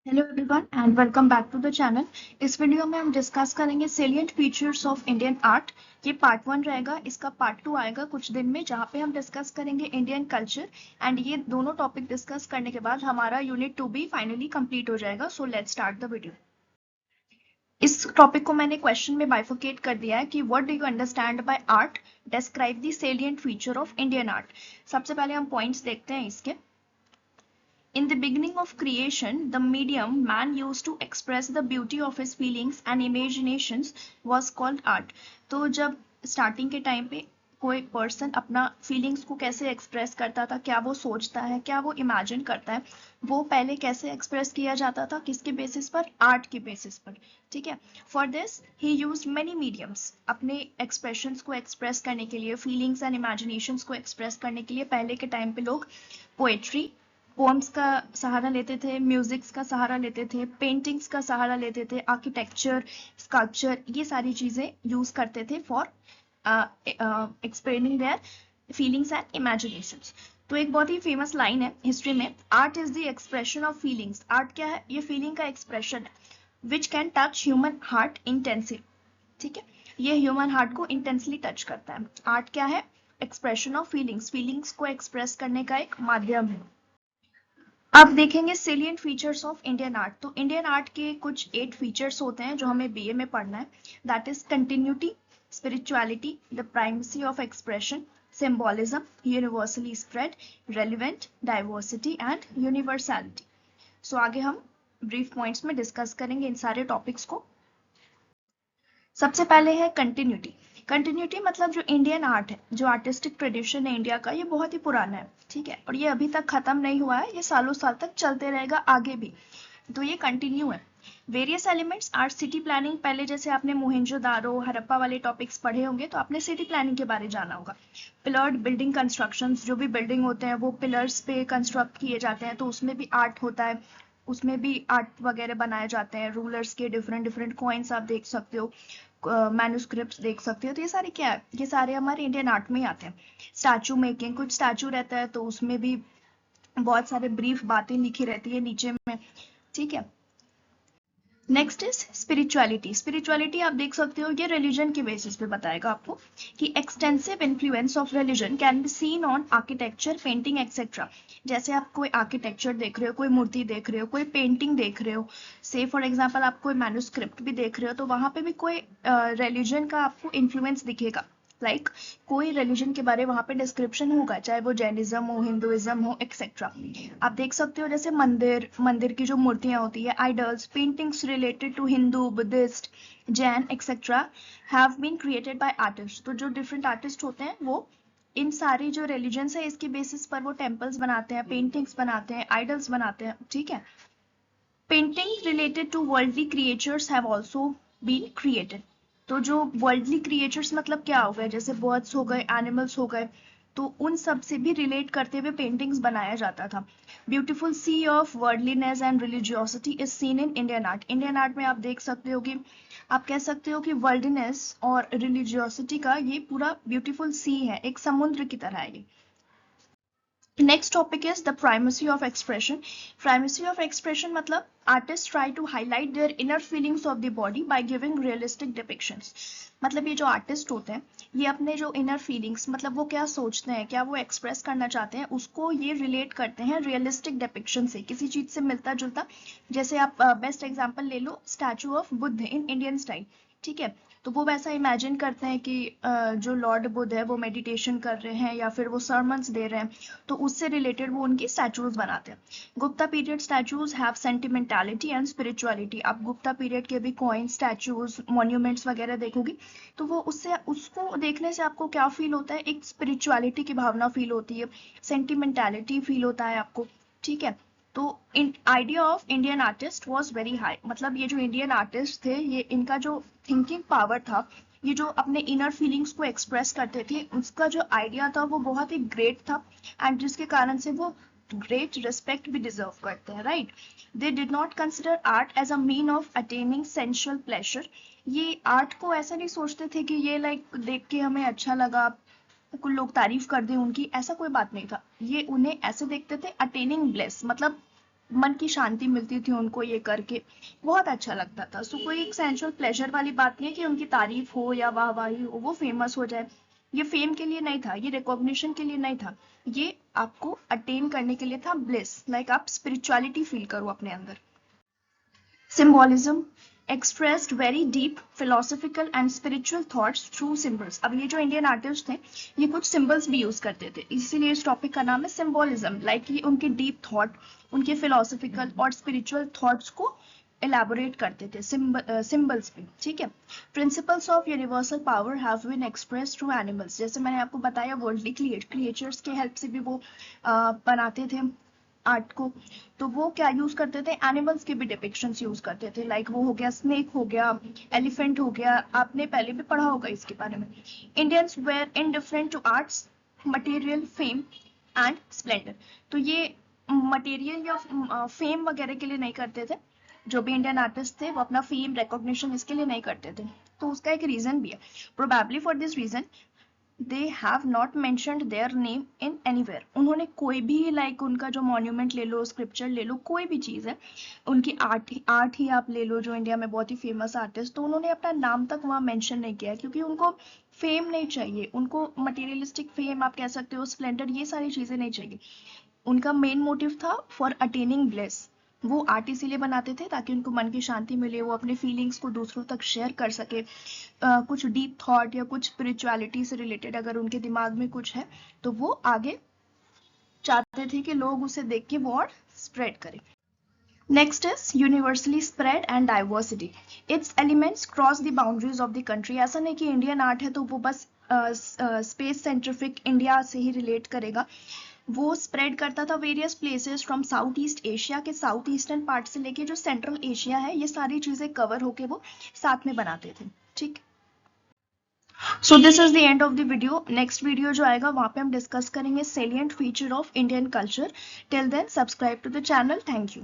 Hello everyone and welcome back to the channel. इस video में हम डिस्कस करेंगे salient features of Indian art. ये पार्ट 1 रहेगा, इसका पार्ट 2 आएगा कुछ दिन में, जहाँ पे हम डिस्कस करेंगे इंडियन कल्चर। एंड ये दोनों टॉपिक डिस्कस करने के बाद हमारा यूनिट 2 भी फाइनली कंप्लीट हो जाएगा। So let's start the video. इस टॉपिक को मैंने क्वेश्चन में बाइफरकेट कर दिया है कि what do you understand by art, describe the salient feature of Indian art. सबसे पहले हम पॉइंट्स देखते हैं इसके। In the beginning of creation, the medium man used to express the beauty of his feelings and imaginations was called art. तो जब starting के time पे कोई पर्सन अपना फीलिंग्स को कैसे एक्सप्रेस करता था, क्या वो सोचता है, क्या वो इमेजिन करता है, वो पहले कैसे एक्सप्रेस किया जाता था, किसके बेसिस पर, आर्ट के बेसिस पर। ठीक है। For this he used many mediums. अपने एक्सप्रेशंस को एक्सप्रेस करने के लिए, फीलिंग्स एंड इमेजिनेशंस को एक्सप्रेस करने के लिए पहले के टाइम पे लोग पोएट्री, पोम्स का सहारा लेते थे, म्यूजिक्स का सहारा लेते थे, पेंटिंग्स का सहारा लेते थे, आर्किटेक्चर, स्कल्पचर, ये सारी चीजें यूज करते थे for explaining their feelings and imaginations. तो एक बहुत ही फेमस लाइन है हिस्ट्री में, art is the expression of feelings. Art क्या है? ये फीलिंग का एक्सप्रेशन है which can touch human heart intensive. ठीक है, ये ह्यूमन हार्ट को इंटेंसली टच करता है। आर्ट क्या है? एक्सप्रेशन ऑफ फीलिंग्स, फीलिंग्स को एक्सप्रेस करने का एक माध्यम है। अब देखेंगे salient features of Indian art. तो इंडियन आर्ट के कुछ 8 फीचर्स होते हैं जो हमें बीए में पढ़ना है। That is continuity, spirituality, the primacy of expression, symbolism, universally spread, relevant, diversity and universality. So आगे हम ब्रीफ पॉइंट्स में डिस्कस करेंगे इन सारे टॉपिक्स को। सबसे पहले है कंटिन्यूटी। कंटिन्यूटी मतलब जो इंडियन आर्ट है, जो आर्टिस्टिक ट्रेडिशन है इंडिया का, ये बहुत ही पुराना है। ठीक है, और ये अभी तक खत्म नहीं हुआ है, ये सालों साल तक चलते रहेगा आगे भी। तो ये कंटिन्यू है। Various elements are city planning. पहले जैसे आपने मोहनजोदारो, हड़प्पा वाले टॉपिक्स पढ़े होंगे तो आपने सिटी प्लानिंग के बारे में जाना होगा। पिलर्ड बिल्डिंग कंस्ट्रक्शंस, जो भी बिल्डिंग होते हैं वो पिलर्स पे कंस्ट्रक्ट किए जाते हैं, तो उसमें भी आर्ट होता है, उसमें भी आर्ट वगैरह बनाए जाते हैं। रूलर्स के डिफरेंट डिफरेंट कॉइन्स आप देख सकते हो, मैन्युस्क्रिप्ट्स देख सकते हो। तो ये सारे क्या है? ये सारे हमारे इंडियन आर्ट में ही आते हैं। स्टैचू मेकिंग, कुछ स्टैचू रहता है तो उसमें भी बहुत सारे ब्रीफ बातें लिखी रहती है नीचे में। ठीक है। Next is spirituality. स्पिरिचुअलिटी आप देख सकते हो, ये रिलीजन के बेसिस पे बताएगा आपको कि extensive influence of religion can be seen on architecture, painting etcetera. जैसे आप कोई आर्किटेक्चर देख रहे हो, कोई मूर्ति देख रहे हो, कोई पेंटिंग देख रहे हो, से फॉर एग्जाम्पल आप कोई मैन्युस्क्रिप्ट भी देख रहे हो, तो वहां पे भी कोई रिलीजन का आपको इन्फ्लुएंस दिखेगा। लाइक कोई रिलीजन के बारे वहां पे डिस्क्रिप्शन होगा, चाहे वो जैनिज्म हो, हिंदुइज्म हो, एक्सेट्रा। आप देख सकते हो जैसे मंदिर, मंदिर की जो मूर्तियां होती है, idols, paintings related to Hindu, Buddhist, Jain etcetera have been created by artist. तो जो डिफरेंट आर्टिस्ट होते हैं वो इन सारी जो रिलीजन्स है इसके बेसिस पर वो टेम्पल्स बनाते हैं, पेंटिंग्स बनाते हैं, आइडल्स बनाते हैं। ठीक है। Painting related to worldly creatures have also been created. तो जो वर्ल्डली क्रिएचर्स मतलब क्या हो गए, जैसे बर्ड्स हो गए, एनिमल्स हो गए, तो उन सब से भी रिलेट करते हुए पेंटिंग्स बनाया जाता था। Beautiful sea of worldliness and religiosity is seen in Indian art. Indian art में आप देख सकते हो कि आप कह सकते हो कि वर्ल्डनेस और रिलीजियोसिटी का ये पूरा ब्यूटीफुल सी है, एक समुद्र की तरह है ये। Next topic is the primacy of expression. Primacy of expression मतलब artists try to highlight their inner feelings of the body by giving realistic depictions. मतलब ये जो आर्टिस्ट होते हैं, ये अपने जो इनर फीलिंग्स, मतलब वो क्या सोचते हैं, क्या वो एक्सप्रेस करना चाहते हैं, उसको ये रिलेट करते हैं रियलिस्टिक डिपिक्शन से, किसी चीज से मिलता जुलता। जैसे आप बेस्ट एग्जांपल ले लो, statue of Buddha in Indian style. ठीक है, तो वो वैसा इमेजिन करते हैं कि जो लॉर्ड बुद्ध है वो मेडिटेशन कर रहे हैं या फिर वो सर्मन्स दे रहे हैं, तो उससे रिलेटेड वो उनकी स्टैचूज बनाते हैं। Gupta period statues have sentimentality and spirituality. आप गुप्ता पीरियड के भी कॉइन, स्टैचूज, मॉन्यूमेंट्स वगैरह देखोगी तो वो उससे, उसको देखने से आपको क्या फील होता है? एक स्पिरिचुअलिटी की भावना फील होती है, सेंटिमेंटालिटी फील होता है आपको। ठीक है। तो in idea of Indian artist was very high. मतलब ये जो इंडियन आर्टिस्ट थे, ये इनका जो थिंकिंग पावर था, ये जो अपने इनर फीलिंग्स को एक्सप्रेस करते थे, उसका जो आइडिया था वो बहुत ही ग्रेट था, एंड जिसके कारण से वो ग्रेट रिस्पेक्ट भी डिजर्व करते हैं। Right. They did not consider art as a mean of attaining sensual pleasure. ये आर्ट को ऐसा नहीं सोचते थे कि ये लाइक देख के हमें अच्छा लगा, कुछ लोग तारीफ कर दें उनकी, ऐसा कोई बात नहीं था। ये उन्हें ऐसे देखते थे अटेनिंग ब्लेस, मतलब मन की शांति मिलती थी उनको ये करके, बहुत अच्छा लगता था। सो कोई एक सेंसुअल प्लेजर वाली बात नहीं है कि उनकी तारीफ हो या वाहवाही हो, वो फेमस हो जाए। ये फेम के लिए नहीं था, ये रिकॉग्निशन के लिए नहीं था, ये आपको अटेन करने के लिए था ब्लिस, लाइक आप स्पिरिचुअलिटी फील करो अपने अंदर। Symbolism expressed very deep philosophical and spiritual thoughts through symbols। अब ये जो इंडियन आर्टिस्ट थे ये कुछ सिंबल्स भी यूज करते थे, इसीलिए इस टॉपिक का नाम है सिंबोलिज्म। लाइक ये उनके डीप थॉट, उनके फिलोसफिकल और स्पिरिचुअल थॉट्स को एलैबोरेट करते थे सिंबल्स पे, ठीक है। Principles of universal power have been express through animals, जैसे मैंने आपको बताया वर्ल्डली क्रिएचर्स के हेल्प से भी वो बनाते थे आर्ट को। तो वो क्या यूज करते थे, एनिमल्स के भी डिपिक्शंस यूज करते थे। लाइक वो हो गया स्नेक, हो गया एलिफेंट, हो गया, आपने पहले भी पढ़ा होगा इसके बारे में। Indians were indifferent to arts material fame and splendour. तो ये मटेरियल या फेम वगैरह के लिए नहीं करते थे, जो भी इंडियन आर्टिस्ट थे वो अपना फेम रिकॉग्निशन इसके लिए नहीं करते थे। तो उसका एक रीजन भी है, probably for this reason they have not mentioned their name in anywhere. उन्होंने कोई भी लाइक उनका जो मॉन्यूमेंट ले लो, स्क्रिप्चर ले लो, कोई भी चीज़ है, उनकी आर्ट ही आप ले लो जो इंडिया में बहुत ही फेमस आर्टिस्ट, तो उन्होंने अपना नाम तक वहाँ मेंशन नहीं किया, क्योंकि उनको फेम नहीं चाहिए, उनको मटेरियलिस्टिक फेम आप कह सकते हो, स्प्लेंडर, ये सारी चीज़ें नहीं चाहिए। उनका मेन मोटिव था फॉर अटेनिंग ब्लेस। वो आर्ट इसीलिए बनाते थे ताकि उनको मन की शांति मिले, वो अपने फीलिंग्स को दूसरों तक शेयर कर सके। कुछ डीप थॉट या कुछ स्पिरिचुअलिटी से रिलेटेड अगर उनके दिमाग में कुछ है तो वो आगे चाहते थे कि लोग उसे देख के वो और स्प्रेड करें। Next is universally spread and diversity. It's elements cross the boundaries of the country. ऐसा नहीं कि इंडियन आर्ट है तो वो बस स्पेस सेंट्रिफिक इंडिया से ही रिलेट करेगा, वो स्प्रेड करता था various places from south east Asia के साउथ ईस्टर्न पार्ट से लेके जो सेंट्रल एशिया है, ये सारी चीजें कवर होके वो साथ में बनाते थे, ठीक। So this is the end of the video. Next video जो आएगा वहां पे हम डिस्कस करेंगे salient feature of Indian culture. Till then subscribe to the channel. Thank you.